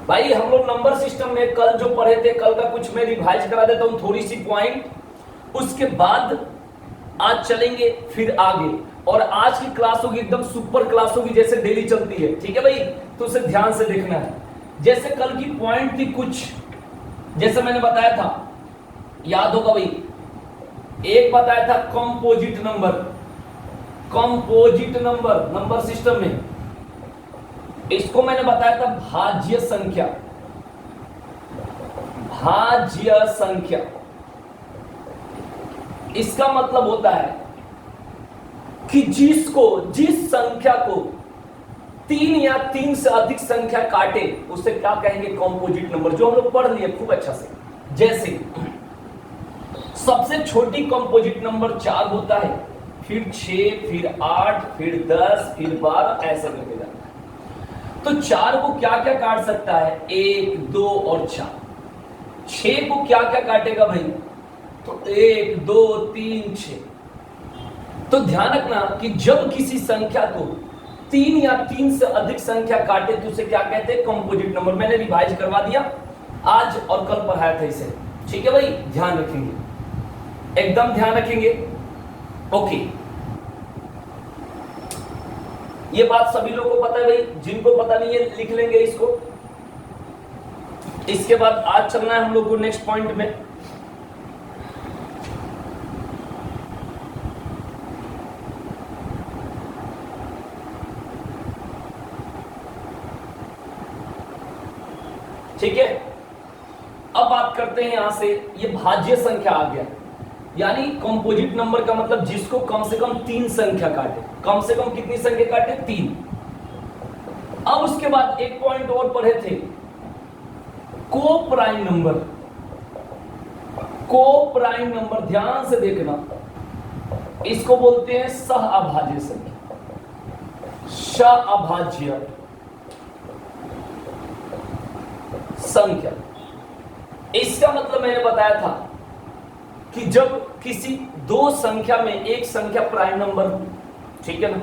भाई हम लोग नंबर सिस्टम में कल जो पढ़े थे, कल का कुछ मैं रिवाइज करा देता हूं थोड़ी सी पॉइंट, उसके बाद आज चलेंगे फिर आगे। और आज की क्लास होगी एकदम सुपर क्लास होगी, जैसे डेली चलती है, ठीक है भाई? तो उसे ध्यान से देखना है। जैसे कल की पॉइंट थी कुछ, जैसे मैंने बताया था, याद होगा भाई, एक बताया था composite number, composite number number system में, इसको मैंने बताया था भाज्य संख्या, भाज्य संख्या। इसका मतलब होता है कि जिस संख्या को 3 या 3 से अधिक संख्या काटे उसे क्या कहेंगे? कंपोजिट नंबर, जो हम लोग पढ़ लिए खूब अच्छा से। जैसे सबसे छोटी कंपोजिट नंबर 4 होता है, फिर 6, फिर 8, फिर 10, फिर 12, ऐसा करके जाता है। तो 4 को क्या क्या काट सकता है? 1, 2 और 4। 6 को क्या क्या काटेगा भाई? तो 1, 2, 3, 6। तो ध्यान रखना कि जब किसी संख्या को 3 या 3 से अधिक संख्या काटे तो उसे क्या कहते हैं? Composite number. मैंने रिवाइज करवा दिया, आज और कल पढ़ाया था इसे, ठीक है भाई? ध्यान रखेंगे, एकदम ध्यान रखेंगे। ओके, ये बात सभी लोगों को पता है भाई? जिनको पता नहीं है लिख लेंगे इसको। इसके बाद आज चलना है हम लोग को नेक्स्ट पॉइंट में। ठीक है, अब बात करते हैं यहां से, ये भाज्य संख्या आ गया, यानी कंपोजिट नंबर का मतलब जिसको कम से कम 3 संख्या काटे। कम से कम कितनी संख्या काटे? 3। अब उसके बाद एक पॉइंट और पढ़े थे, को प्राइम नंबर। को प्राइम नंबर ध्यान से देखना, इसको बोलते हैं सह अभाज्य संख्या, सह अभाज्य संख्या। इसका मतलब मैंने बताया था कि जब किसी 2 संख्या में एक संख्या प्राइम नंबर हो, ठीक है ना?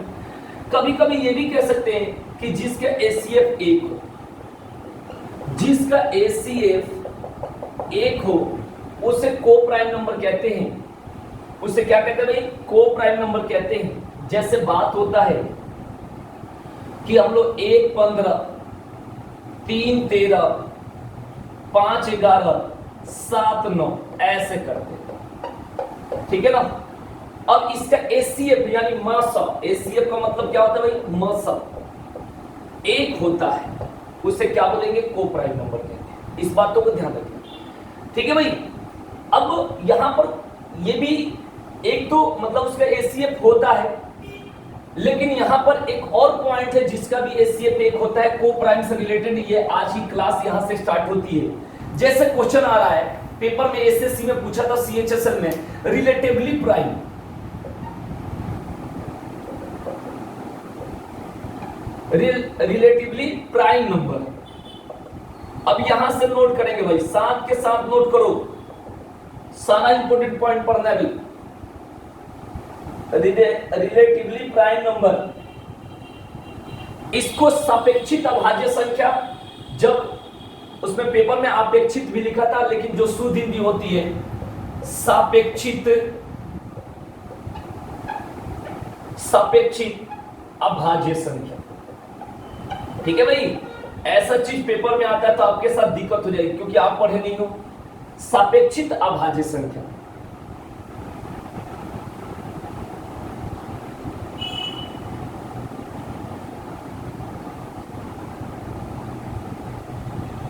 कभी कभी ये भी कह सकते हैं कि जिसका एसीएफ 1 हो, जिसका एसीएफ 1 हो उसे को प्राइम नंबर कहते हैं। उसे क्या कहते हैं भाई? को प्राइम नंबर कहते हैं। जैसे बात होता है कि हम लोग 1, 15, 3, 13, 5, 11, 7, 9 ऐसे करते हैं, ठीक है ना? अब इसका एसीएफ यानी मसा, एसीएफ का मतलब क्या होता है भाई? मसा 1 होता है, उसे क्या बोलेंगे? को प्राइम नंबर कहते हैं। इस बातों को ध्यान रखिए, ठीक है भाई? अब यहां पर ये भी एक तो मतलब उसका एसीएफ होता है, लेकिन यहां पर एक और पॉइंट है जिसका भी एसीएफ 1 होता है, को प्राइम से रिलेटेड। ये आज की क्लास यहां से स्टार्ट होती है। जैसे क्वेश्चन आ रहा है पेपर में, एसएससी में पूछा था, सीएचएसएल में, relatively prime. Relatively prime number. अब यहां से नोट करेंगे भाई, साथ के साथ नोट करो, सारा इंपोर्टेंट पॉइंट पढ़ना है भाई। रिलेटिवली प्राइम नंबर, इसको सापेक्षित अभाज्य संख्या, जब उसमें पेपर में अपेक्षित भी लिखा था, लेकिन जो शुद्ध हिंदी होती है सापेक्षित, सापेक्षित अभाज्य संख्या, ठीक है भाई? ऐसा चीज पेपर में आता है तो आपके साथ दिक्कत हो जाएगी, क्योंकि आप पढ़े नहीं हो। सापेक्षित अभाज्य संख्या,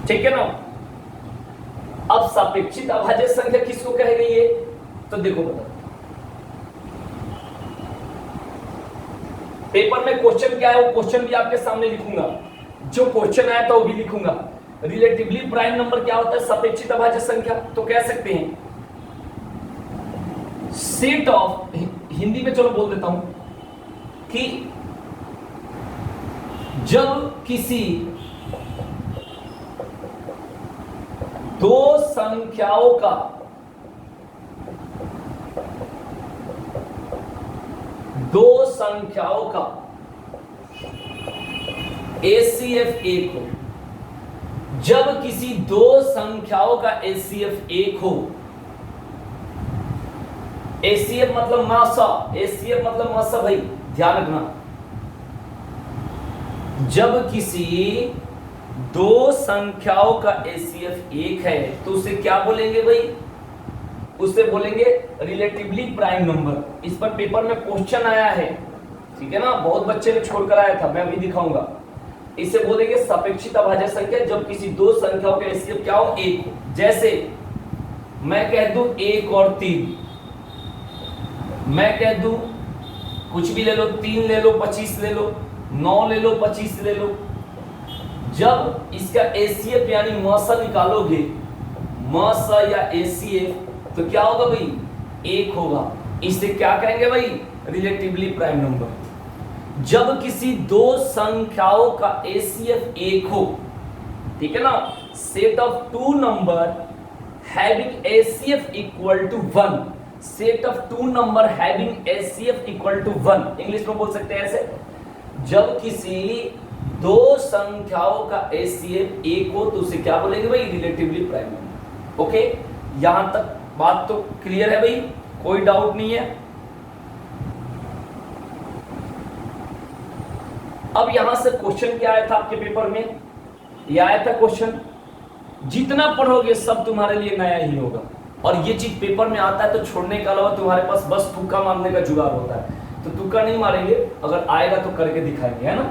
ठीक है ना? अब सापेक्षित अभाज्य संख्या किसको कहे गई है? तो देखो बता, पेपर में क्वेश्चन क्या है वो क्वेश्चन भी आपके सामने लिखूंगा, जो क्वेश्चन आया था वो भी लिखूंगा। रिलेटिवली प्राइम नंबर क्या होता है? सापेक्षित अभाज्य संख्या। तो कह सकते हैं सेट ऑफ, हिंदी में चलो बोल देता हूं कि जब किसी 2 संख्याओं का ACF 1 हो, जब किसी दो संख्याओं का एचसीएफ एक हो, एचसीएफ मतलब मासा, एचसीएफ मतलब मासा भाई ध्यान रखना। जब किसी दो संख्याओं का एचसीएफ एक है तो उसे क्या बोलेंगे भाई? उसे बोलेंगे रिलेटिवली प्राइम नंबर। इस पर पेपर में क्वेश्चन आया है, ठीक है ना, बहुत बच्चे ने छोड़कर आया था, मैं अभी दिखाऊंगा। इसे बोलेंगे सापेक्षिक अभाज्य संख्या जब किसी दो संख्याओं के एचसीएफ क्या हो? एक हो। जैसे मैं कह दूं 1 और 3, मैं कह दूं कुछ भी ले लो, 3 ले लो, 25 ले लो, 9 ले लो, 25 ले लो। जब इसका एचसीएफ यानी मसा निकालोगे, मसा या एचसीएफ, तो क्या होगा भाई? 1 होगा। इसे क्या कहेंगे भाई? Relatively prime number. जब किसी दो संख्याओं का एचसीएफ 1 हो, ठीक है ना, set of two number having HCF equal to 1, set of two number having HCF equal to 1, English में बोल सकते हैं ऐसे। जब किसी दो संख्याओं का एचसीएफ 1 हो तो उसे क्या बोलेंगे भाई? Relatively prime number. ओके, यहां तक बात तो क्लियर है भाई, कोई डाउट नहीं है। अब यहां से क्वेश्चन क्या आया था आपके पेपर में? यह आया था क्वेश्चन, जितना पढ़ोगे सब तुम्हारे लिए नया ही होगा। और ये चीज पेपर में आता है तो छोड़ने के अलावा तुम्हारे पास बस तुक्का मारने का जुगाड़ होता है। तो तुक्का नहीं मारेंगे, अगर आएगा तो करके दिखाएंगे, है ना।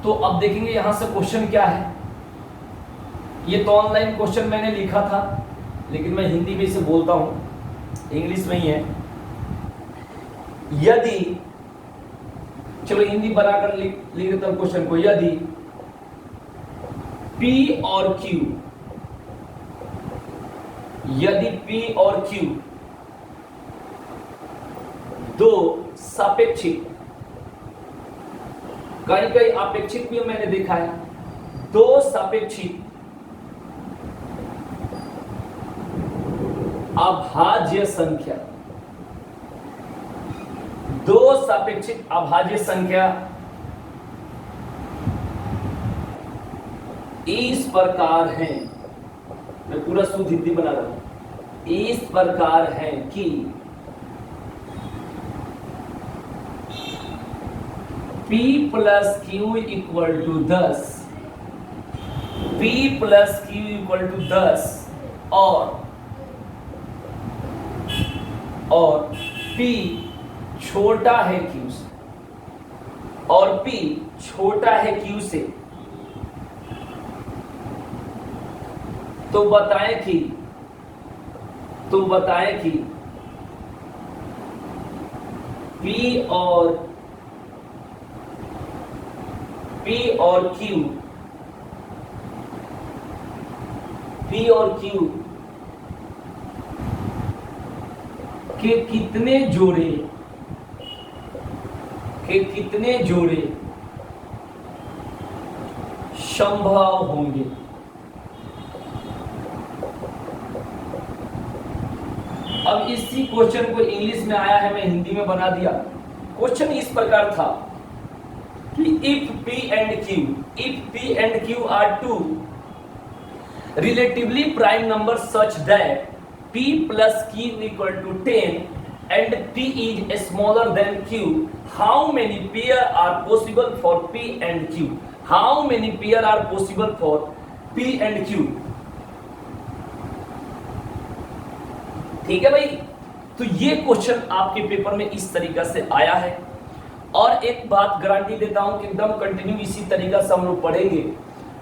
तो अब देखेंगे यहां से क्वेश्चन क्या है। ये तो ऑनलाइन क्वेश्चन मैंने लिखा था, लेकिन मैं हिंदी में इसे बोलता हूं, इंग्लिश में ही है। यदि, चलो हिंदी बनाकर लिख देता हूं क्वेश्चन को। यदि P और Q, यदि P और Q दो सापेक्षिक, कहीं कहीं अपेक्षित भी मैंने देखा है, दो सापेक्षिक अभाज्य संख्या, दो सापेक्षिक अभाज्य संख्या इस प्रकार हैं, मैं पूरा शुद्ध हिंदी बना रहा हूं, इस प्रकार है कि P plus Q equal to 10, P plus Q equal to 10 और P छोटा है Q से, और P छोटा है Q से, तो बताएं कि P और Q के कितने जोड़े संभव होंगे। अब इसी क्वेश्चन को इंग्लिश में आया है, मैं हिंदी में बना दिया। क्वेश्चन इस प्रकार था कि if P and Q are two relatively prime numbers such that P plus Q equal to 10 and P is smaller than Q, how many pair are possible for P and Q? How many pair are possible for P and Q? ठीक है भाई, तो ये question आपके paper में इस तरीका से आया है। और एक बात गारंटी देता हूं कि एकदम कंटिन्यू इसी तरीका से हम लोग पढ़ेंगे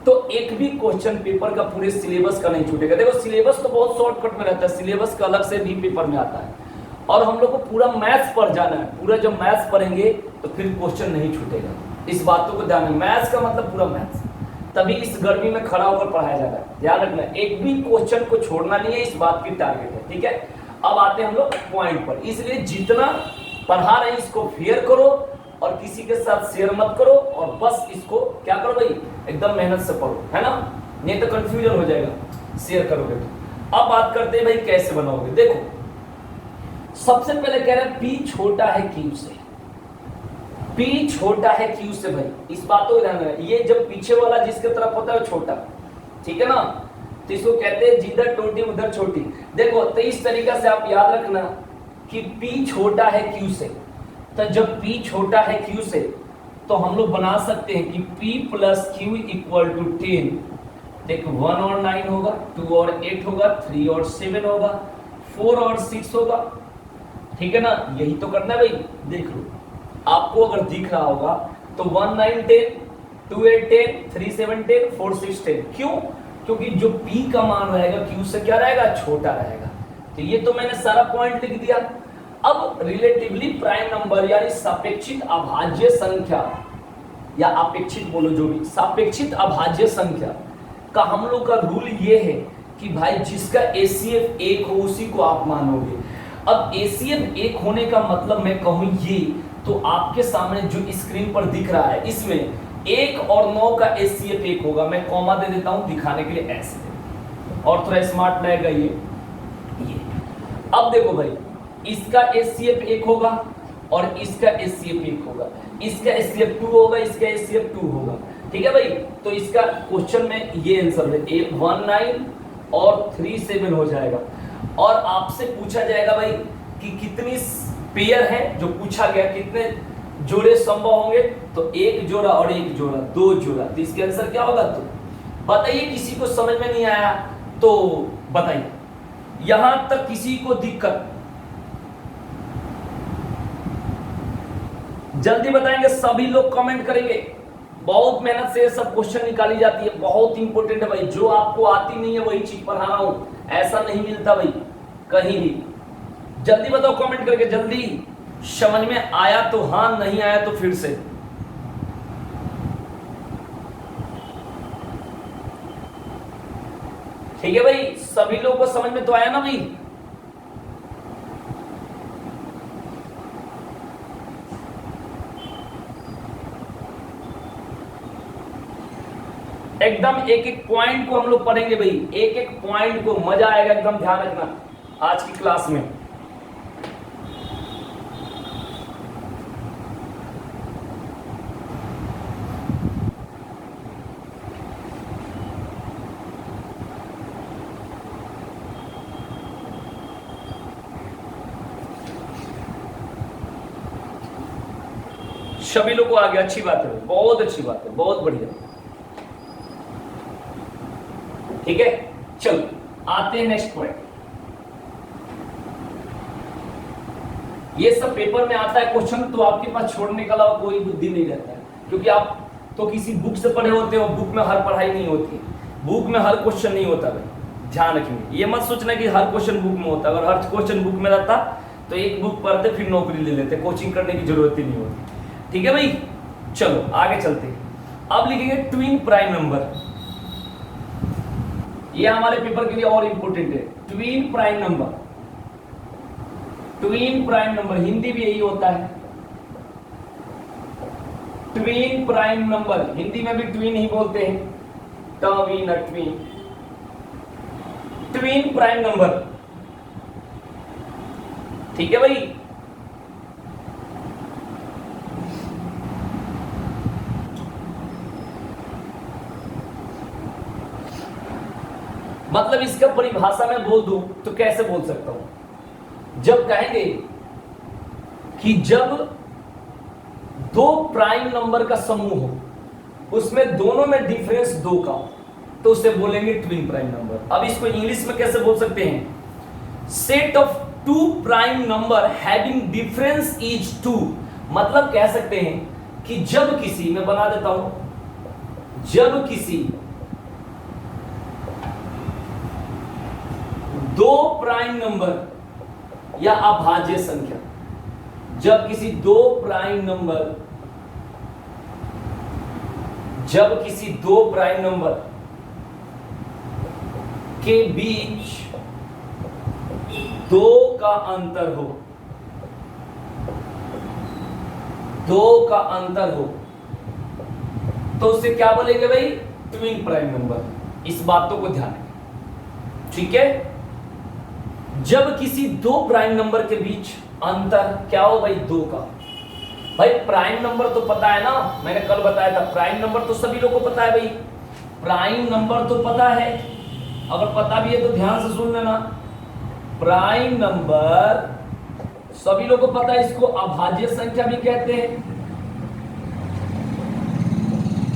तो एक भी क्वेश्चन पेपर का पूरे सिलेबस का नहीं छूटेगा। देखो सिलेबस तो बहुत शॉर्टकट में रहता है, सिलेबस का अलग से भी पेपर में आता है, और हम लोग को पूरा मैथ्स पर जाना है। पूरा जब मैथ्स पढ़ेंगे तो फिर क्वेश्चन नहीं छूटेगा। इस बातों को ध्यान में, मैथ्स का मतलब पूरा मैथ्स, तभी इस गर्मी में खड़ा होकर पढ़ाया जा रहा है। ध्यान रखना, एक भी क्वेश्चन को छोड़ना नहीं है, इस बात की टारगेट है। ठीक है, अब आते हैं हम लोग पॉइंट पर। इसलिए जितना पढ़ा रहे हैं इसको फेयर करो और किसी के साथ शेयर मत करो, और बस इसको क्या करो भाई, एकदम मेहनत से पढ़ो, है ना, नहीं तो कंफ्यूजन हो जाएगा शेयर करोगे तो। अब बात करते हैं भाई कैसे बनाओगे। देखो सबसे पहले कह रहे हैं P छोटा है Q से, P छोटा है Q से। भाई इस बात को ध्यान रखना, ये जब पीछे वाला जिसके तरफ होता है वो छोटा, ठीक है ना। तो इसको कहते हैं जिधर टोटी उधर छोटी। देखो तो इस तरीके से आप याद रखना कि P छोटा है Q से, तो जब P छोटा है Q से तो हम लोग बना सकते हैं कि P plus Q equal to 10। देखो 1 और 9 होगा, 2 और 8 होगा, 3 और 7 होगा, 4 और 6 होगा, ठीक है ना। यही तो करना है भाई। देख लो आपको अगर दिख रहा होगा तो 1 9 10, 2 8 10, 3 7 10, 4 6 10। क्यों? क्योंकि जो P का मान रहेगा Q से क्या रहेगा, छोटा रहेगा। तो ये तो मैंने सारा पॉइंट लिख दिया। अब रिलेटिवली प्राइम नंबर यानी सापेक्षिक अभाज्य संख्या या अपेक्षित बोलो जो भी, सापेक्षिक अभाज्य संख्या का हम लोग का रूल ये है कि भाई जिसका ACF 1 हो उसी को आप मानोगे। अब ACF 1 होने का मतलब मैं कहूं ये, तो आपके सामने जो स्क्रीन पर दिख रहा है इसमें 1 और 9 का ACF 1 होगा। मैं कॉमा दे देता हूं दिखाने के लिए ऐसे, और थोड़ा स्मार्ट लगेगा ये। अब देखो भाई इसका ACF 1 होगा और इसका ACF 1 होगा, इसका ACF 2 होगा, इसका ACF 2 होगा, ठीक है भाई। तो इसका क्वेश्चन में ये आंसर है 1 9 और 3 7 हो जाएगा। और आपसे पूछा जाएगा भाई कि कितनी पेयर है, जो पूछा गया कितने जोड़े संभव होंगे, तो 1 जोड़ा और 1 जोड़ा, 2 जोड़ा। तो इसके आंसर क्या होगा? तो बताइए, किसी को समझ में नहीं आया तो बताइए, यहां तक किसी को दिक्कत? जल्दी बताएंगे, सभी लोग कमेंट करेंगे। बहुत मेहनत से सब क्वेश्चन निकाली जाती है, बहुत इंपॉर्टेंट है भाई। जो आपको आती नहीं है वही चीज पढ़ा रहा हूं, ऐसा नहीं मिलता भाई कहीं भी। जल्दी बताओ कमेंट करके, जल्दी। समझ में आया तो हाँ, नहीं आया तो फिर से। ठीक है भाई, सभी लोगों को समझ में तो आया ना भाई? एकदम एक एक पॉइंट को हम लोग पढ़ेंगे भाई, एक एक पॉइंट को, मजा आएगा एकदम। ध्यान रखना आज की क्लास में। सभी लोग को आ गया, अच्छी बात है, बहुत अच्छी बात है, बहुत बढ़िया। ठीक है, चलो आते हैं नेक्स्ट पॉइंट। ये सब पेपर में आता है क्वेश्चन, तो आपके पास छोड़ने का अलावा कोई बुद्धि नहीं रहता है, क्योंकि आप तो किसी बुक से पढ़े होते हो। बुक में हर पढ़ाई नहीं होती, बुक में हर क्वेश्चन नहीं होता भाई, ध्यान रखेंगे। ये मत सोचना कि हर क्वेश्चन बुक में होता। अगर हर क्वेश्चन बुक में रहता तो एक बुक पढ़ते फिर नौकरी ले लेते, कोचिंग करने की जरूरत ही नहीं होती। ठीक है भाई, चलो आगे चलते हैं। अब लिखेंगे ट्विन प्राइम नंबर। ये हमारे पेपर के लिए और इंपॉर्टेंट है। Twin prime number, twin prime number Hindi भी यही होता है, ट्विन प्राइम नंबर। हिंदी में भी ट्विन ही बोलते हैं, twin twin twin prime number. ठीक है भाई, मतलब इसका परिभाषा में बोल दूं तो कैसे बोल सकता हूं? जब कहेंगे कि जब दो प्राइम नंबर का समूह हो, उसमें दोनों में डिफरेंस 2 का हो, तो उसे बोलेंगे ट्विन प्राइम नंबर। अब इसको इंग्लिश में कैसे बोल सकते हैं? Set of 2 prime number having difference is 2। मतलब कह सकते हैं कि जब किसी, मैं बना देता हूं, जब किसी 2 प्राइम नंबर या अभाज्य संख्या, जब किसी 2 प्राइम नंबर, जब किसी 2 प्राइम नंबर के बीच 2 का अंतर हो, 2 का अंतर हो, तो उसे क्या बोलेंगे भाई? Twin prime number. इस बातों को ध्यान रखें, ठीक है। जब किसी 2 प्राइम नंबर के बीच अंतर क्या हो भाई? 2 का। भाई प्राइम नंबर तो पता है ना, मैंने कल बताया था, प्राइम नंबर तो सभी लोगों को पता है भाई। प्राइम नंबर तो पता है, अगर पता भी है तो ध्यान से सुन लेना। प्राइम नंबर सभी लोगों को पता है, इसको अभाज्य संख्या भी कहते हैं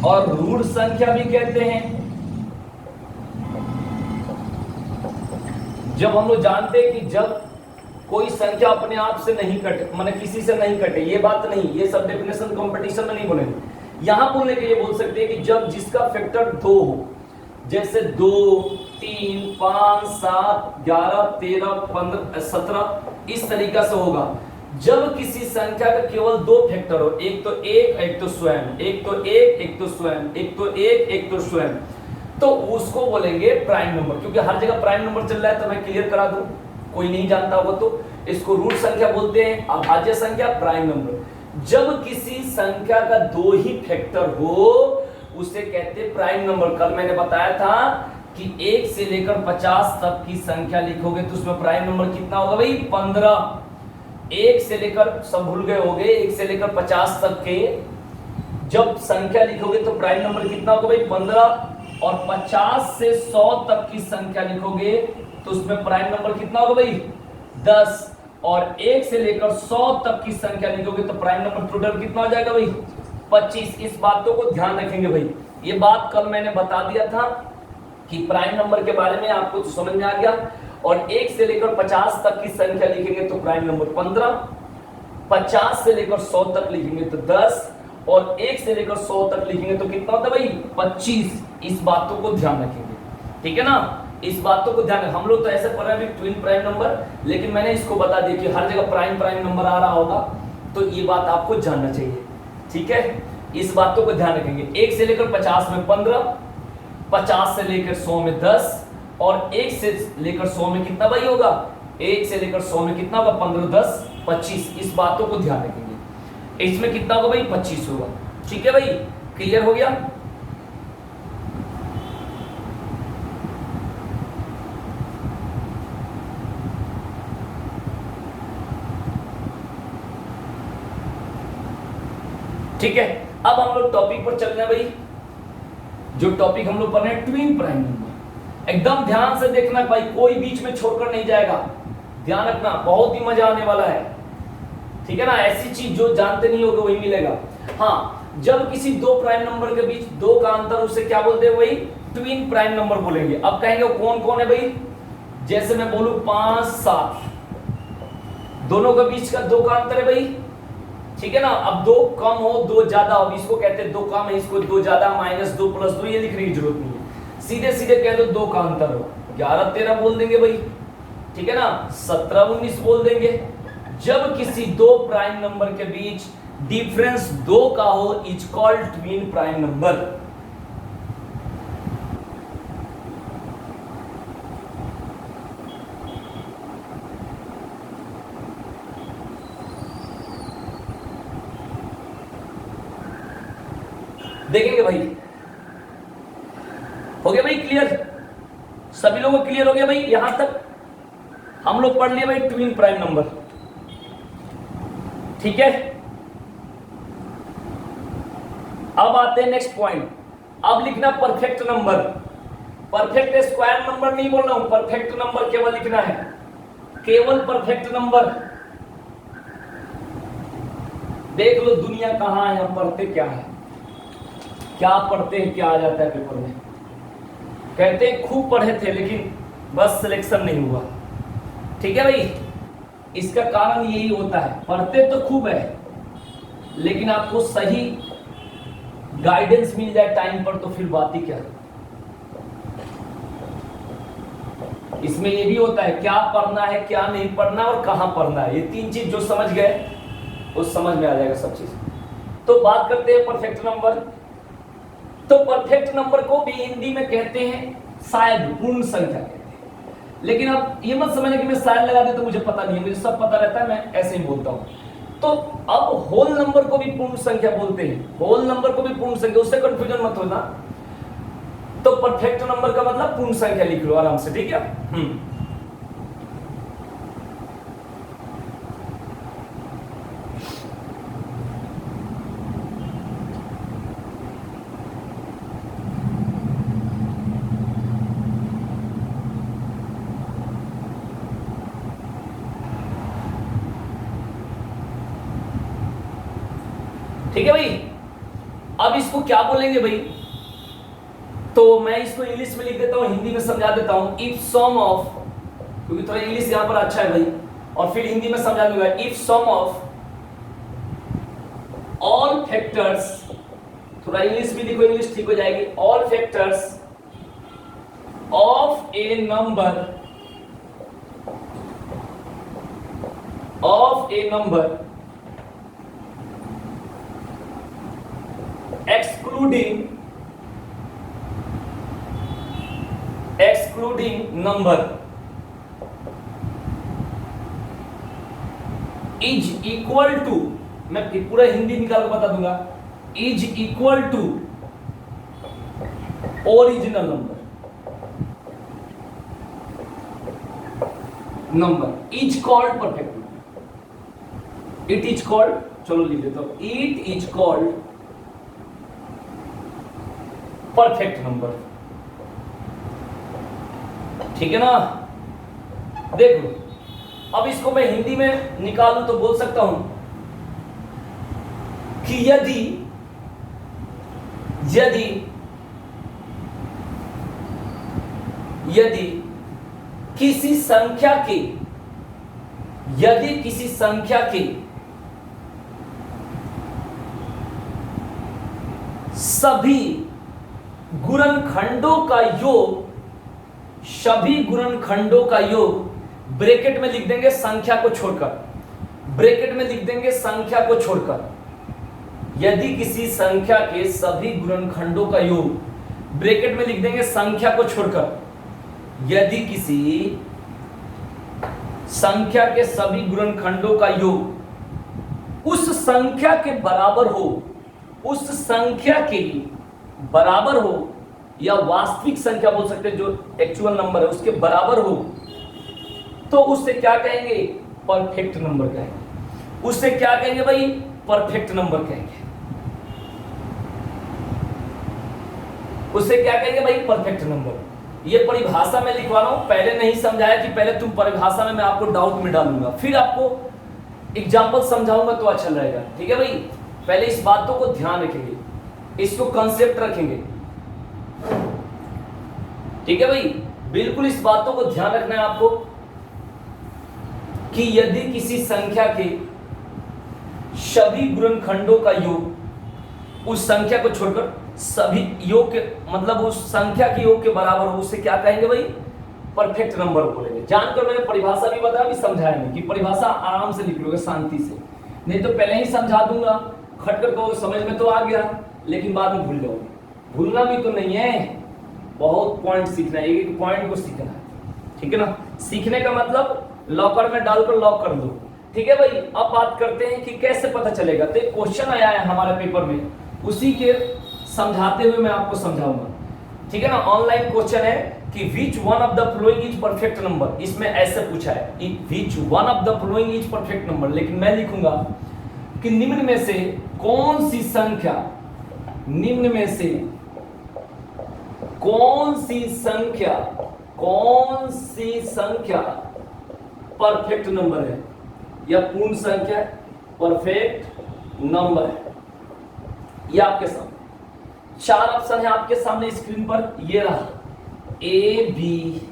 और रूढ़ संख्या भी कहते हैं। जब हम लोग जानते हैं कि जब कोई संख्या अपने आप से नहीं कटे, माने किसी से नहीं कटे, ये बात नहीं, ये सब डेफिनेशन कंपटीशन में नहीं बोलेंगे। यहां बोलने के लिए बोल सकते हैं कि जब जिसका फैक्टर 2 हो, जैसे 2, 3, 5, 7, 11, 13, 15, 17 इस तरीका से होगा। जब किसी संख्या का केवल 2 फैक्टर हो, एक तो एक, एक तो स्वयं, एक तो एक, एक तो स्वयं, एक तो एक, एक तो स्वयं, तो उसको बोलेंगे प्राइम नंबर। क्योंकि हर जगह प्राइम नंबर चल रहा है तो मैं क्लियर करा दूं, कोई नहीं जानता होगा तो। इसको रूट संख्या बोलते हैं, अभाज्य संख्या, प्राइम नंबर। जब किसी संख्या का 2 ही फैक्टर हो उसे कहते हैं प्राइम नंबर। कल मैंने बताया था कि 1 से लेकर 50 तक की संख्या लिखोगे तो उसमें प्राइम नंबर कितना होगा भाई? 15। 1 से लेकर, सब भूल गए होगे, 1 से लेकर 50 तक के जब संख्या लिखोगे तो प्राइम नंबर कितना होगा भाई? 15। और 50 से 100 तक की संख्या लिखोगे तो उसमें प्राइम नंबर कितना होगा भाई? 10। और 1 से लेकर 100 तक की संख्या लिखोगे तो प्राइम नंबर टोटल कितना हो जाएगा भाई? 25। इस बातों को ध्यान रखेंगे भाई। ये बात कल मैंने बता दिया था कि प्राइम नंबर के बारे में आपको तो समझ में आ गया। और 1 से लेकर 50 तक की संख्या लिखेंगे तो प्राइम नंबर 15, 50 से लेकर 100 तक लिखेंगे तो 10, और 1 से लेकर 100 तक लिखेंगे तो कितना होता है भाई? 25। इस बातों को ध्यान रखेंगे, ठीक है ना? इस बातों को ध्यान, हम लोग तो ऐसे पढ़ रहे हैं ट्विन प्राइम नंबर, लेकिन मैंने इसको बता दिया कि हर जगह प्राइम प्राइम नंबर आ रहा होगा, तो ये बात आपको जानना चाहिए, ठीक है? इस बातों को ध्यान रखेंगे। 1 से लेकर 50 में 15, 50 से लेकर 100 में 10, और 1 से लेकर 100 में कितना भाई होगा? 1 से लेकर 100 में कितना होगा? 15, 10, 25। इस बातों को ध्यान रखेंगे। इसमें कितना होगा भाई? 25 होगा, ठीक है भाई? क्लियर हो गया? ठीक है, अब हम लोग टॉपिक पर चल रहे हैं भाई। जो टॉपिक हम लोग पढ़ रहे हैं ट्विन प्राइम नंबर, एकदम ध्यान से देखना भाई, कोई बीच में छोड़कर नहीं जाएगा, ध्यान रखना, बहुत ही मजा आने वाला है, ठीक है ना? ऐसी चीज जो जानते नहीं होगे वही मिलेगा। हाँ, जब किसी 2 प्राइम नंबर के बीच 2 का अंतर, उसे क्या बोलते हैं भाई? ट्विन प्राइम नंबर बोलेंगे। अब कहेंगे कौन कौन है भाई? जैसे मैं बोलूं 5, 7, दोनों के बीच का 2 का अंतर है भाई, ठीक है ना? अब 2 कम हो, 2 ज्यादा हो, इसको कहते हैं 2 कम है, इसको 2 ज्यादा, -2 + 2, ये लिखने की जरूरत नहीं है, सीधे सीधे कह दो 2 का अंतर हो। 11, 13 बोल देंगे भाई, ठीक है ना? 17, 19 बोल देंगे। जब किसी 2 प्राइम नंबर के बीच डिफरेंस 2 का हो, is called twin prime number. देखेंगे भाई, हो गया भाई क्लियर? सभी लोगों को क्लियर हो गया भाई? यहां तक हम लोग पढ़ लिए भाई ट्विन प्राइम नंबर, ठीक है? अब आते हैं नेक्स्ट पॉइंट। अब लिखना perfect number. Perfect square number नहीं बोल रहा हूं, परफेक्ट नंबर केवल लिखना है, केवल परफेक्ट नंबर। देख लो दुनिया कहां है, हम पढ़ते क्या है, क्या पढ़ते हैं, क्या आ जाता है पेपर में। कहते हैं खूब पढ़े थे लेकिन बस सिलेक्शन नहीं हुआ, ठीक है भाई? इसका कारण यही होता है, पढ़ते तो खूब है लेकिन आपको सही गाइडेंस मिल जाए टाइम पर तो फिर बात ही क्या है। इसमें ये भी होता है क्या पढ़ना है, क्या नहीं पढ़ना और कहां पढ़ना है, ये 3 चीज जो समझ गए उस समझ में आ जाएगा सब चीज। तो बात करते हैं परफेक्ट नंबर। तो परफेक्ट नंबर को भी हिंदी में कहते हैं शायद पूर्ण संख्या कहते हैं, लेकिन अब ये मत समझना कि मैं शायद लगा दे तो मुझे पता नहीं है, मुझे सब पता रहता है, मैं ऐसे ही बोलता हूं। तो अब होल नंबर को भी पूर्ण संख्या बोलते हैं, होल नंबर को भी पूर्ण संख्या, उससे कंफ्यूजन मत होना। तो परफेक्ट नंबर का मतलब पूर्ण संख्या लिख लो आराम से, ठीक है? ठीक है भाई। अब इसको क्या बोलेंगे भाई, तो मैं इसको इंग्लिश में लिख देता हूं, हिंदी में समझा देता हूं। इफ सम ऑफ, क्योंकि थोड़ा इंग्लिश यहां पर अच्छा है भाई, और फिर हिंदी में समझा दूंगा। If sum of all factors, थोड़ा इंग्लिश भी लिखो, इंग्लिश ठीक हो जाएगी। All factors of a number, of a number excluding number is equal to, मैं पूरा हिंदी निकाल के बता दूंगा, is equal to original number is called perfect number. It is called, चलो लिख देता हूं, it is called perfect number. ठीक है ना। देखो अब इसको मैं हिंदी में निकालूं तो बोल सकता हूं कि यदि यदि यदि किसी संख्या के, यदि किसी संख्या के सभी गुणनखंडों का योग, सभी गुणनखंडों का योग ब्रैकेट में लिख देंगे संख्या को छोड़कर, ब्रैकेट में लिख देंगे संख्या को छोड़कर। यदि किसी संख्या के सभी गुणनखंडों का योग, ब्रैकेट में लिख देंगे संख्या को छोड़कर, यदि किसी संख्या के सभी गुणनखंडों का योग उस संख्या के बराबर हो, उस संख्या के बराबर हो, या वास्तविक संख्या बोल सकते हैं, जो एक्चुअल नंबर है उसके बराबर हो, तो उससे क्या कहेंगे, परफेक्ट नंबर कहेंगे। उससे क्या कहेंगे भाई, परफेक्ट नंबर कहेंगे। उससे क्या कहेंगे भाई, परफेक्ट नंबर। ये परिभाषा में लिखवा रहा हूं, पहले नहीं समझाया कि पहले तुम परिभाषा में, मैं आपको डाउट में डालूंगा, फिर आपको एग्जाम्पल समझाऊंगा तो अच्छा लगेगा। ठीक है भाई, पहले इस बातों को ध्यान रखेंगे, इसको कंसेप्ट रखेंगे। ठीक है भाई, बिल्कुल इस बातों को ध्यान रखना है आपको कि यदि किसी संख्या के सभी गुणनखंडों का योग उस संख्या को छोड़कर सभी योग के, मतलब उस संख्या के योग के बराबर हो, उससे क्या कहेंगे भाई, परफेक्ट नंबर बोलेंगे। जानकर मैंने परिभाषा भी बताया, भी समझाया नहीं, कि परिभाषा आराम से लिख लोगे शांति से, नहीं तो पहले ही समझा दूंगा, खटकर कहोगे समझ में तो आ गया, लेकिन बाद में भूल जाओगे। भूलना भी तो नहीं है, बहुत पॉइंट सीखना है, एक पॉइंट को सीखना है। ठीक है ना। सीखने का मतलब लॉकर में डालकर लॉक कर दो। ठीक है भाई, अब बात करते हैं कि कैसे पता चलेगा। तो एक क्वेश्चन आया है हमारे पेपर में, उसी के समझाते हुए मैं आपको समझाऊंगा। ठीक है ना। ऑनलाइन क्वेश्चन है कि which one of the following is perfect number. इसमें ऐसे पूछा है which one of the following is perfect number, लेकिन मैं लिखूंगा कि निम्न में से कौन सी संख्या, निम्न में से कौन सी संख्या, कौन सी संख्या परफेक्ट नंबर है या पूर्ण संख्या परफेक्ट नंबर है। ये आपके सामने चार ऑप्शन है, आपके सामने स्क्रीन पर ये रहा, ए बी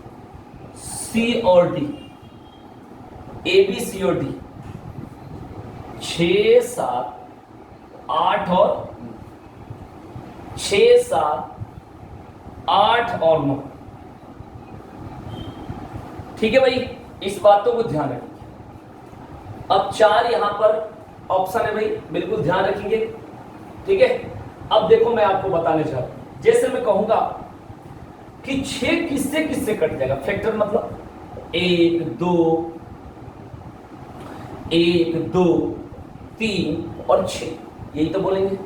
सी और डी, ए बी सी और डी, 6 7 8 और 6 7 8 और 9। ठीक है भाई, इस बातों को ध्यान रखिए। अब 4 यहां पर ऑप्शन है भाई, बिल्कुल ध्यान रखेंगे। ठीक है। अब देखो मैं आपको बताने जा रहा हूं, जैसे मैं कहूंगा कि 6 किससे किससे कट जाएगा, फैक्टर मतलब 1 2 1 2 3 और 6, यही तो बोलेंगे।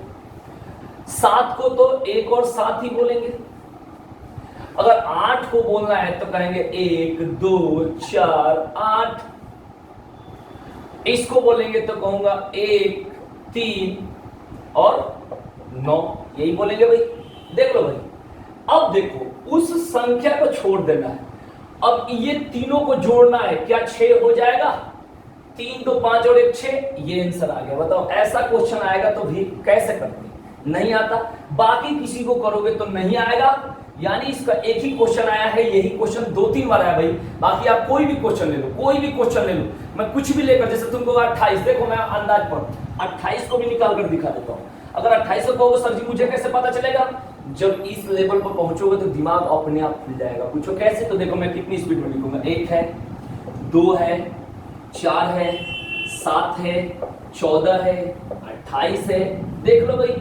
7 को तो 1 और 7 ही बोलेंगे। अगर 8 को बोलना है तो कहेंगे 1 2 4 8। इसको बोलेंगे तो कहूंगा 1 3 और 9, यही बोलेंगे भाई। देख लो भाई, अब देखो उस संख्या को छोड़ देना है, अब ये तीनों को जोड़ना है, क्या 6 हो जाएगा? 3 2 5 और 1 6, ये आंसर आ गया। बताओ ऐसा क्वेश्चन आएगा तो भी कैसे करते? नहीं आता। बाकी किसी को करोगे तो नहीं आएगा। यानी इसका एक ही क्वेश्चन आया है, यही क्वेश्चन 2-3 बार आया भाई। बाकी आप कोई भी क्वेश्चन ले लो, कोई भी क्वेश्चन ले लो, मैं कुछ भी लेकर, जैसे तुमको 28, देखो मैं अंदाज पर 28 को भी निकाल कर दिखा देता हूँ। अगर 28 को कहोगे सर जी मुझे कैसे पता चलेगा? जब इस लेवल पर पहुंचोगे तो दिमाग अपने आप खुल जाएगा। पूछो कैसे? तो देखो मैं कितनी स्पीड में लिखूंगा। 1 है, 2 है, 4 है, 7 है, 14 है, 28 है। देख लो भाई,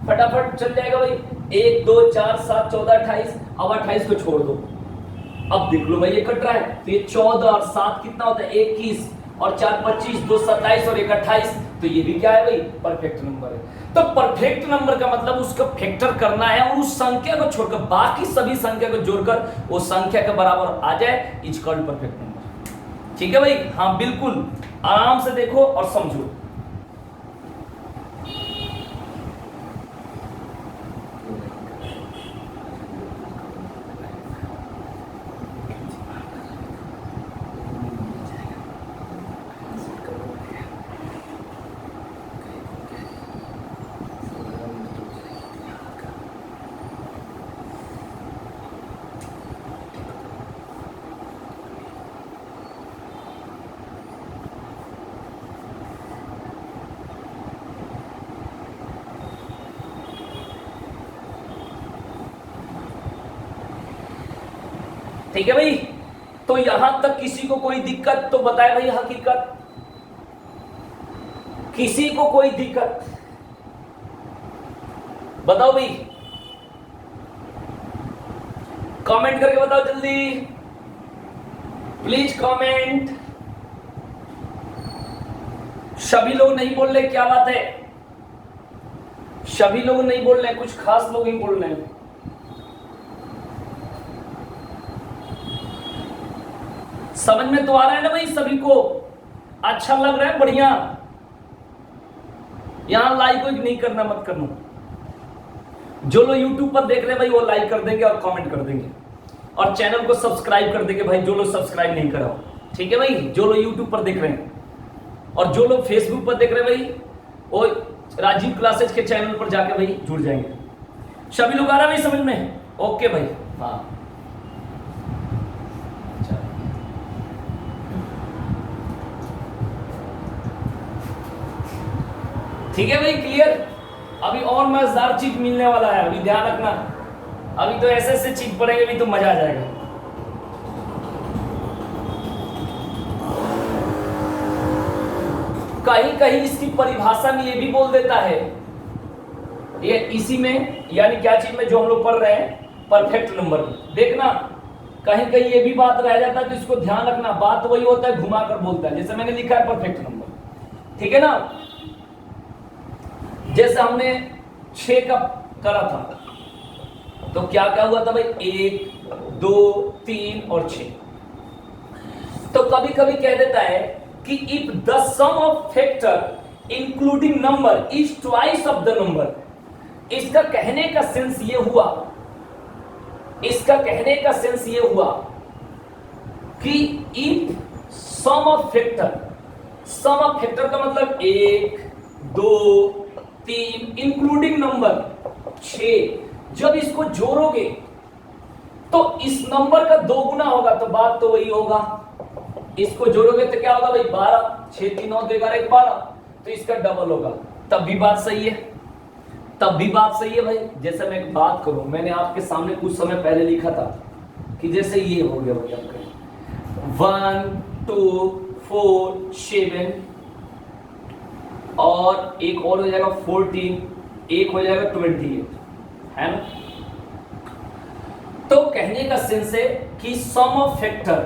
फटाफट चल जाएगा भाई। 1 2 4 7 14 28। अब 28 को छोड़ दो, अब देख लो भाई ये कट रहा है, तो ये 14 और 7 कितना होता है? 21 और 4 25, 2 27 और 1 28। तो ये भी क्या है भाई? परफेक्ट नंबर है। तो परफेक्ट नंबर का मतलब उसका फैक्टर करना है और उस संख्या को छोड़कर बाकी सभी संख्या को जोड़कर वो संख्या के बराबर आ जाए, इज कॉल्ड परफेक्ट नंबर। ठीक है भाई? हाँ बिल्कुल, आराम से देखो और समझो। ठीक है भाई? तो यहां तक किसी को कोई दिक्कत तो बताए भाई, हकीकत किसी को कोई दिक्कत बताओ भाई, कमेंट करके बताओ जल्दी, प्लीज कमेंट। सभी लोग नहीं बोल रहे, क्या बात है? सभी लोग नहीं बोल रहे, कुछ खास लोग ही बोल रहे हैं। समझ में तो आ रहा है ना भाई सभी को? अच्छा लग रहा है? बढ़िया। यहां लाइक नहीं करना मत करना। जो लोग यूट्यूब पर देख रहे हैं भाई वो लाइक कर देंगे और कमेंट कर देंगे, और चैनल को सब्सक्राइब कर देंगे भाई जो लोग सब्सक्राइब नहीं करा। ठीक है भाई? जो लोग यूट्यूब पर देख रहे हैं, और जो लोग फेसबुक पर देख रहे हैं भाई वो राजीव क्लासेज के चैनल पर जाके भाई जुड़ जाएंगे। सभी लोग आ रहा है भाई समझ में? ओके भाई। हाँ ठीक है भाई, क्लियर? अभी और मजेदार चीज मिलने वाला है, अभी ध्यान रखना। अभी तो ऐसे ऐसे चीज पढ़ेंगे भी तो मजा आ जाएगा। कहीं कहीं इसकी परिभाषा में ये भी बोल देता है, ये इसी में यानी क्या चीज में जो हम लोग पढ़ रहे हैं परफेक्ट नंबर में, देखना कहीं कहीं ये भी बात रह जाता है, तो इसको ध्यान रखना। बात वही होता है घुमा कर बोलता है, जैसे मैंने लिखा है परफेक्ट नंबर। ठीक है ना? जैसे हमने 6 का करा था तो क्या क्या हुआ था भाई? 1 2 3 और 6। तो कभी कभी कह देता है कि if the sum of factor including number is twice of the number. इसका कहने का सेंस ये हुआ, इसका कहने का सेंस ये हुआ कि if sum of factor, sum of factor का मतलब 1 2 3 इंक्लूडिंग नंबर 6, जब इसको जोड़ोगे तो इस नंबर का 2 गुना होगा, तो बात तो वही होगा। इसको जोड़ोगे तो क्या होगा भाई? 12, 6 3 9 2 11 12, तो इसका डबल होगा। तब भी बात सही है, तब भी बात सही है भाई। जैसे मैं एक बात करूं, मैंने आपके सामने कुछ समय पहले लिखा था कि जैसे ये हो गया भाई आपका 1 2 4 7, और एक और हो जाएगा 14, एक हो जाएगा 28, है ना? तो कहने का सेंस है कि सम ऑफ फैक्टर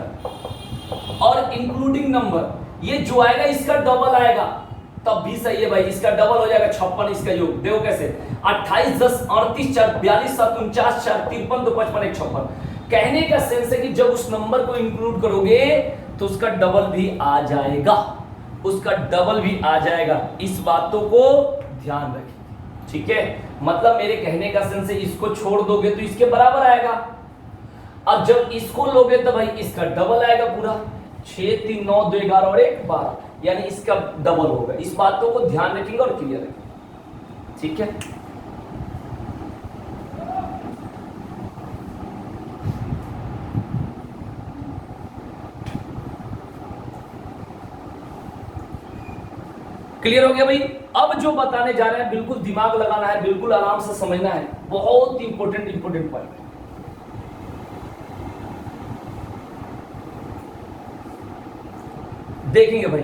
और इंक्लूडिंग नंबर ये जो आएगा इसका डबल आएगा, तब भी सही है भाई। इसका डबल हो जाएगा 56, इसका योग देखो कैसे 28 10 38 4 42 7 49 4 53 2 55 1 56। कहने का सेंस है कि जब उस नंबर को इंक्लूड करोगे तो उसका डबल भी आ जाएगा, उसका डबल भी आ जाएगा। इस बातों को ध्यान रखिए। ठीक है? मतलब मेरे कहने का सेंस है इसको छोड़ दोगे तो इसके बराबर आएगा, अब जब इसको लोगे तो भाई इसका डबल आएगा पूरा। 6 3 9 2 11 और 1 12। यानी इसका डबल होगा। इस बातों को ध्यान रखेंगे और क्लियर रखेंगे, ठीक है। क्लियर हो गया भाई। अब जो बताने जा रहे हैं बिल्कुल दिमाग लगाना है, बिल्कुल आराम से समझना है, बहुत इंपॉर्टेंट पॉइंट देखेंगे भाई।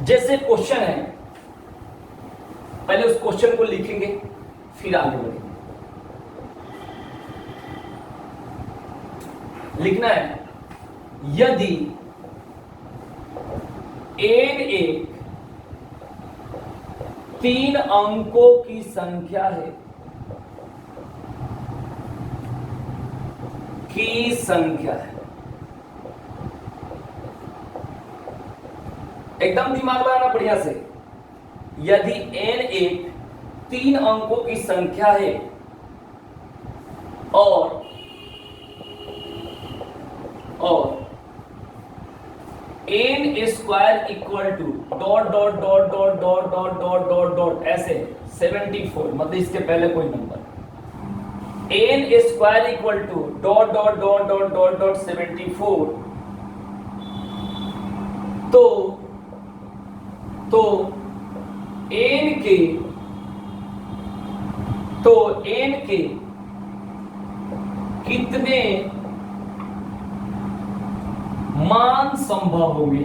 जैसे क्वेश्चन है, पहले उस क्वेश्चन को लिखेंगे फिर आगे बढ़ेंगे। लिखना है, यदि n एक 3 अंकों की संख्या है, एकदम दिमाग लगाना बढ़िया से। यदि n एक 3 अंकों की संख्या है और n square equal to dot dot dot dot dot dot dot dot dot ऐसे 74, मतलब इसके पहले कोई number, n square equal to dot dot dot dot dot dot 74, तो n के कितने मान संभव होंगे?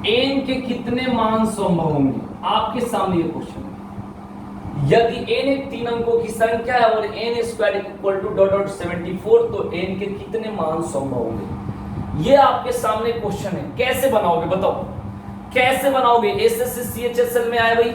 n के कितने मान संभव होंगे? आपके सामने ये क्वेश्चन है। यदि n एक 3 अंकों की संख्या है और n square equal to dot dot 74, तो n के कितने मान संभव होंगे? ये आपके सामने क्वेश्चन है। कैसे बनाओगे बताओ, कैसे बनाओगे? एसएससी CHSL में आए भाई,